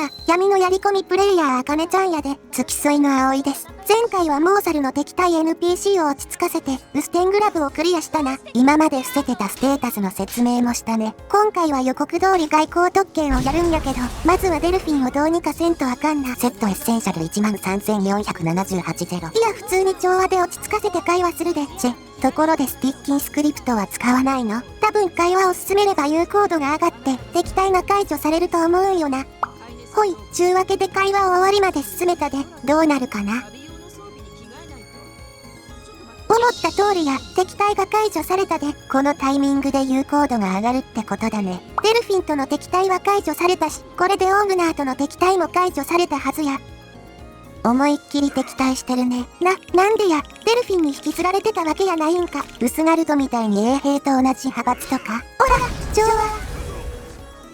は、闇のやり込みプレイヤーあかねちゃんやで、付き添いの葵です。前回はモーサルの敵対 NPC を落ち着かせて、ウステングラブをクリアしたな。今まで伏せてたステータスの説明もしたね。今回は予告通り外交特権をやるんやけど、まずはデルフィンをどうにかせんとあかんな。セットエッセンシャル13478ゼロ。いや、普通に調和で落ち着かせて会話するで、ところでスティッキンスクリプトは使わないの？多分会話を進めれば有効度が上がって、敵対が解除されると思うんよな。ほい、ちゅうわけで会話を終わりまで進めたで、どうなるかな？思った通りや、敵対が解除されたで、このタイミングで有効度が上がるってことだね。デルフィンとの敵対は解除されたし、これでオーグナーとの敵対も解除されたはずや。思いっきり敵対してるね。なんでや、デルフィンに引きずられてたわけやないんか。ウスガルドみたいに衛兵と同じ派閥とか。おら、調和。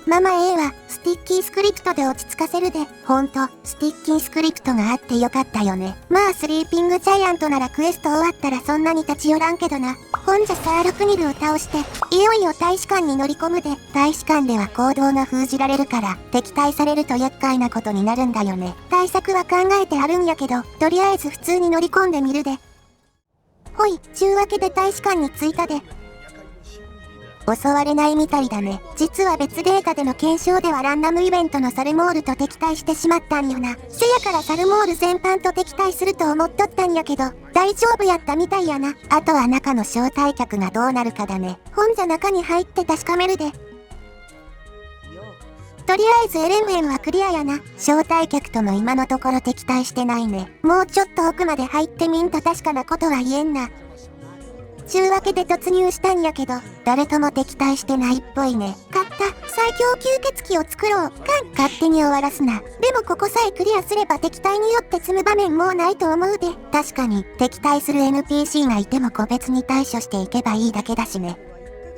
ママ A は、スティッキースクリプトで落ち着かせるで。ほんと、スティッキースクリプトがあってよかったよね。まあ、スリーピングジャイアントならクエスト終わったらそんなに立ち寄らんけどな。ほんじゃサールクニルを倒して、いよいよ大使館に乗り込むで。大使館では行動が封じられるから、敵対されると厄介なことになるんだよね。対策は考えてあるんやけど、とりあえず普通に乗り込んでみるで。ほい、ちゅうわけで大使館に着いたで。襲われないみたいだね。実は別データでの検証ではランダムイベントのサルモールと敵対してしまったんよな。せやからサルモール全般と敵対すると思っとったんやけど、大丈夫やったみたいやな。あとは中の招待客がどうなるかだね。ほんじゃ中に入って確かめるで。とりあえずエレンウェンはクリアやな。招待客とも今のところ敵対してないね。もうちょっと奥まで入ってみんと確かなことは言えんな。ちゅうわけで突入したんやけど、誰とも敵対してないっぽいね。勝った。最強吸血鬼を作ろう。勝手に終わらすな。でもここさえクリアすれば敵対によって済む場面もうないと思うで。確かに、敵対する NPC がいても個別に対処していけばいいだけだしね。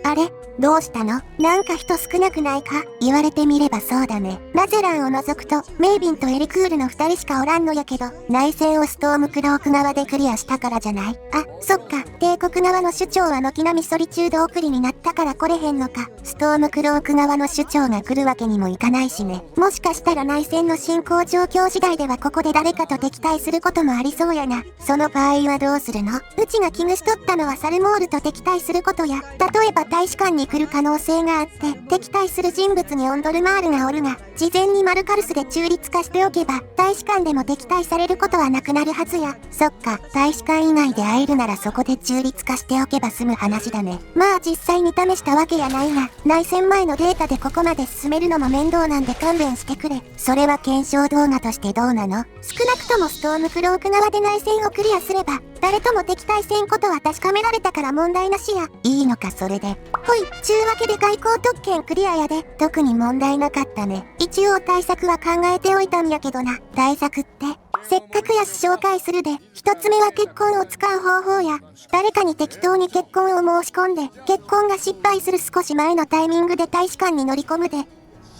あれ？どうしたの？なんか人少なくないか？言われてみればそうだね。ナゼランを除くと、メイビンとエリクールの2人しかおらんのやけど、内戦をストームクローク側でクリアしたからじゃない？あ、そっか。帝国側の首長は軒並みソリチュード送りになったから来れへんのか。ストームクローク側の首長が来るわけにもいかないしね。もしかしたら内戦の進行状況次第ではここで誰かと敵対することもありそうやな。その場合はどうするの？うちが危惧しとったのはサルモールと敵対することや、例えば大使館に来る可能性があって、敵対する人物にオンドルマールがおるが、事前にマルカルスで中立化しておけば、大使館でも敵対されることはなくなるはずや。そっか、大使館以外で会えるならそこで中立化しておけば済む話だね。まあ実際に試したわけやないが、内戦前のデータでここまで進めるのも面倒なんで勘弁してくれ。それは検証動画としてどうなの？少なくともストームクローク側で内戦をクリアすれば、誰とも敵対せんことは確かめられたから問題なしや。いいのかそれで。ほい、ちゅうわけで外交特権クリアやで。特に問題なかったね。一応対策は考えておいたんやけどな。対策って、せっかくやし紹介するで。一つ目は結婚を使う方法や、誰かに適当に結婚を申し込んで、結婚が失敗する少し前のタイミングで大使館に乗り込むで。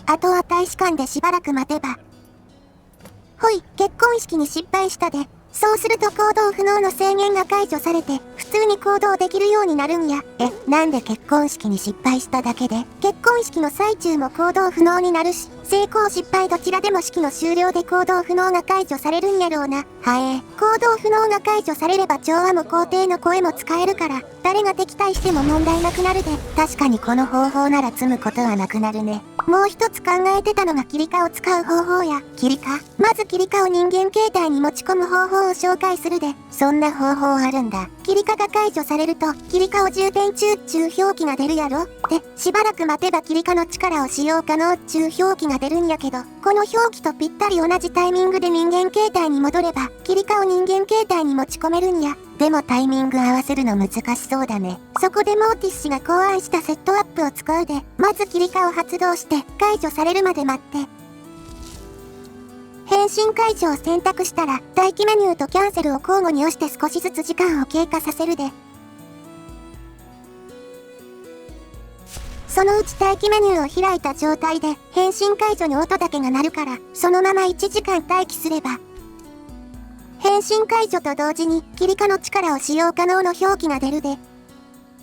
あとは大使館でしばらく待てば。ほい、結婚式に失敗したで。そうすると行動不能の制限が解除されて、普通に行動できるようになるんや。なんで結婚式に失敗しただけで？結婚式の最中も行動不能になるし、成功失敗どちらでも式の終了で行動不能が解除されるんやろうな。行動不能が解除されれば調和も肯定の声も使えるから、誰が敵対しても問題なくなるで。確かにこの方法なら積むことはなくなるね。もう一つ考えてたのがキリカを使う方法や。キリカ？まずキリカを人間形態に持ち込む方法を紹介するで。そんな方法あるんだ。キリカが解除されると、キリカを充填中表記が出るやろ？で、しばらく待てばキリカの力を使用可能表記が出るんやけど、この表記とぴったり同じタイミングで人間形態に戻れば、キリカを人間形態に持ち込めるんや。でもタイミング合わせるの難しそうだね。そこでモーティス氏が考案したセットアップを使うで、まずキリカを発動して、解除されるまで待って。変身解除を選択したら、待機メニューとキャンセルを交互に押して少しずつ時間を経過させるで。そのうち待機メニューを開いた状態で、変身解除の音だけが鳴るから、そのまま1時間待機すれば、変身解除と同時に、キリカの力を使用可能の表記が出るで。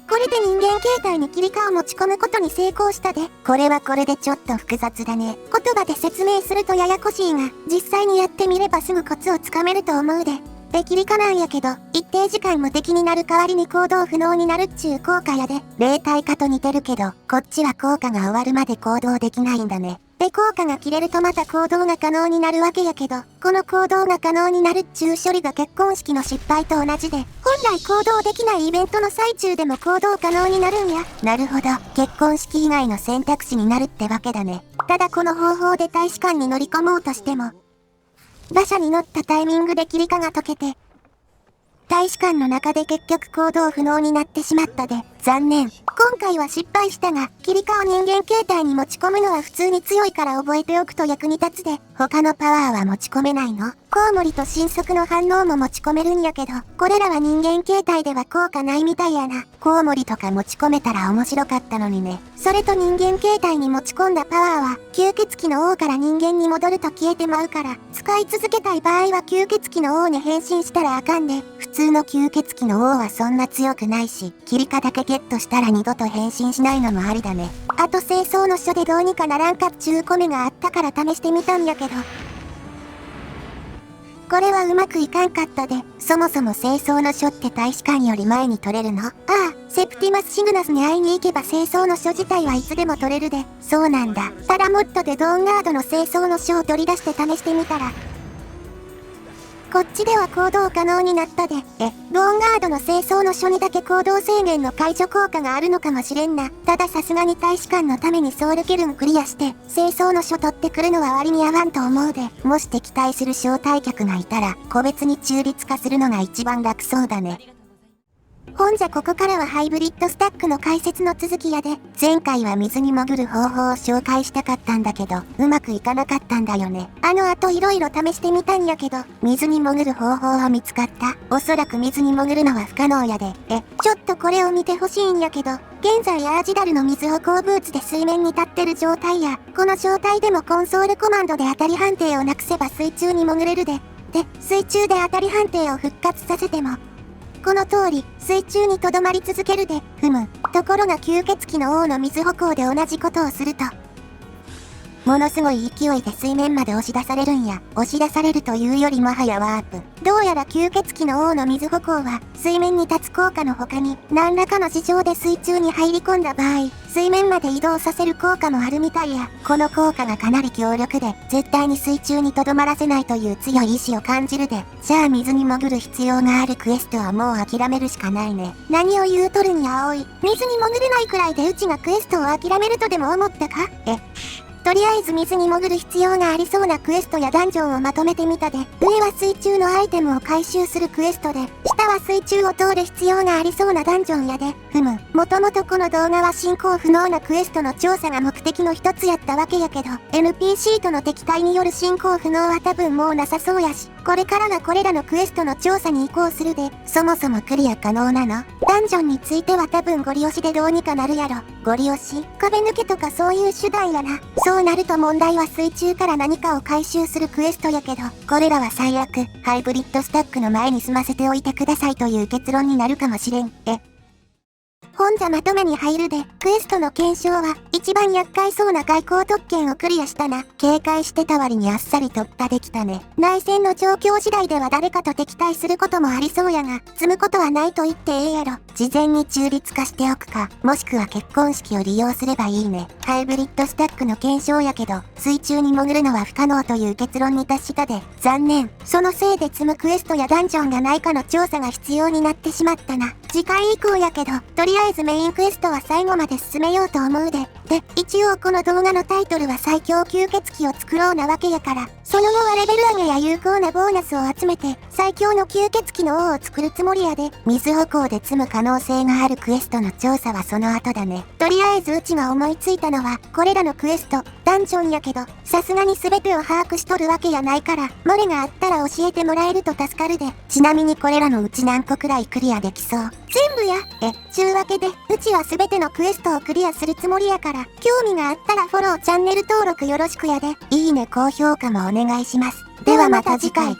ここれで人間形態にキリカを持ち込むことに成功したで。これはこれでちょっと複雑だね。言葉で説明するとややこしいが、実際にやってみればすぐコツをつかめると思うで。でキリカなんやけど、一定時間無敵になる代わりに行動不能になるっちゅう効果やで。霊体化と似てるけど、こっちは効果が終わるまで行動できないんだね。で効果が切れるとまた行動が可能になるわけやけど、この行動が可能になるっちゅう処理が結婚式の失敗と同じで、本来行動できないイベントの最中でも行動可能になるんや。なるほど、結婚式以外の選択肢になるってわけだね。ただこの方法で大使館に乗り込もうとしても、馬車に乗ったタイミングでキリカが解けて、大使館の中で結局行動不能になってしまったで、残念。今回は失敗したが、キリカを人間形態に持ち込むのは普通に強いから覚えておくと役に立つで、他のパワーは持ち込めないの。コウモリと神速の反応も持ち込めるんやけど、これらは人間形態では効果ないみたいやな。コウモリとか持ち込めたら面白かったのにね。それと人間形態に持ち込んだパワーは、吸血鬼の王から人間に戻ると消えてまうから、使い続けたい場合は吸血鬼の王に変身したらあかんで、普通の吸血鬼の王はそんな強くないし、キリカだけゲットしたら二度と変身しないのもありだね。あと清掃の書でどうにかならんかっちゅうコメがあったから試してみたんやけど、これはうまくいかんかったで、そもそも清掃の書って大使館より前に取れるの？ああ、セプティマス・シグナスに会いに行けば清掃の書自体はいつでも取れるで。そうなんだ。ただモッドでドーンガードの清掃の書を取り出して試してみたら、こっちでは行動可能になったで。ドーンガードの清掃の書にだけ行動制限の解除効果があるのかもしれんな。たださすがに大使館のためにソウルケルンクリアして、清掃の書取ってくるのは割に合わんと思うで。もし敵対する招待客がいたら、個別に中立化するのが一番楽そうだね。ほんじゃここからはハイブリッドスタックの解説の続きやで、前回は水に潜る方法を紹介したかったんだけど、うまくいかなかったんだよね。あと色々試してみたんやけど、水に潜る方法は見つかった。おそらく水に潜るのは不可能やで。ちょっとこれを見てほしいんやけど、現在アージダルの水歩行ブーツで水面に立ってる状態や、この状態でもコンソールコマンドで当たり判定をなくせば水中に潜れるで。で、水中で当たり判定を復活させても、この通り、水中に留まり続けるで、ところが吸血鬼の王の水歩行で同じことをすると、ものすごい勢いで水面まで押し出されるんや。押し出されるというよりもはやワープ。どうやら吸血鬼の王の水歩行は、水面に立つ効果の他に、何らかの事情で水中に入り込んだ場合、水面まで移動させる効果もあるみたいや。この効果がかなり強力で、絶対に水中に留まらせないという強い意志を感じるで。じゃあ水に潜る必要があるクエストはもう諦めるしかないね。何を言うとるんや葵。水に潜れないくらいでうちがクエストを諦めるとでも思ったか？とりあえず水に潜る必要がありそうなクエストやダンジョンをまとめてみたで、上は水中のアイテムを回収するクエストで、下は水中を通る必要がありそうなダンジョンやで。もともとこの動画は進行不能なクエストの調査が目的の一つやったわけやけど、NPC との敵対による進行不能は多分もうなさそうやし、これからがこれらのクエストの調査に移行するで、そもそもクリア可能なの？ダンジョンについては多分ゴリ押しでどうにかなるやろ。ゴリ押し？壁抜けとかそういう手段やな。そうなると問題は水中から何かを回収するクエストやけど、これらは最悪、ハイブリッドスタックの前に済ませておいてくださいという結論になるかもしれん。本じゃまとめに入るで、クエストの検証は、一番厄介そうな外交特権をクリアしたな。警戒してた割にあっさり突破できたね。内戦の状況次第では誰かと敵対することもありそうやが、積むことはないと言ってええやろ。事前に中立化しておくか、もしくは結婚式を利用すればいいね。ハイブリッドスタックの検証やけど、水中に潜るのは不可能という結論に達したで、残念。そのせいで積むクエストやダンジョンがないかの調査が必要になってしまったな。次回以降やけど、とりあえずメインクエストは最後まで進めようと思うで。で、一応この動画のタイトルは最強吸血鬼を作ろうなわけやから、その後はレベル上げや有効なボーナスを集めて、最強の吸血鬼の王を作るつもりやで。水歩行で積む可能性があるクエストの調査はその後だね。とりあえずうちが思いついたのは、これらのクエスト、ダンジョンやけど、さすがに全てを把握しとるわけやないから、漏れがあったら教えてもらえると助かるで。ちなみにこれらのうち何個くらいクリアできそう？全部や。ちゅうわけで、うちは全てのクエストをクリアするつもりやから、興味があったらフォロー、チャンネル登録よろしくやで。いいね、高評価もお願いします。ではまた次回。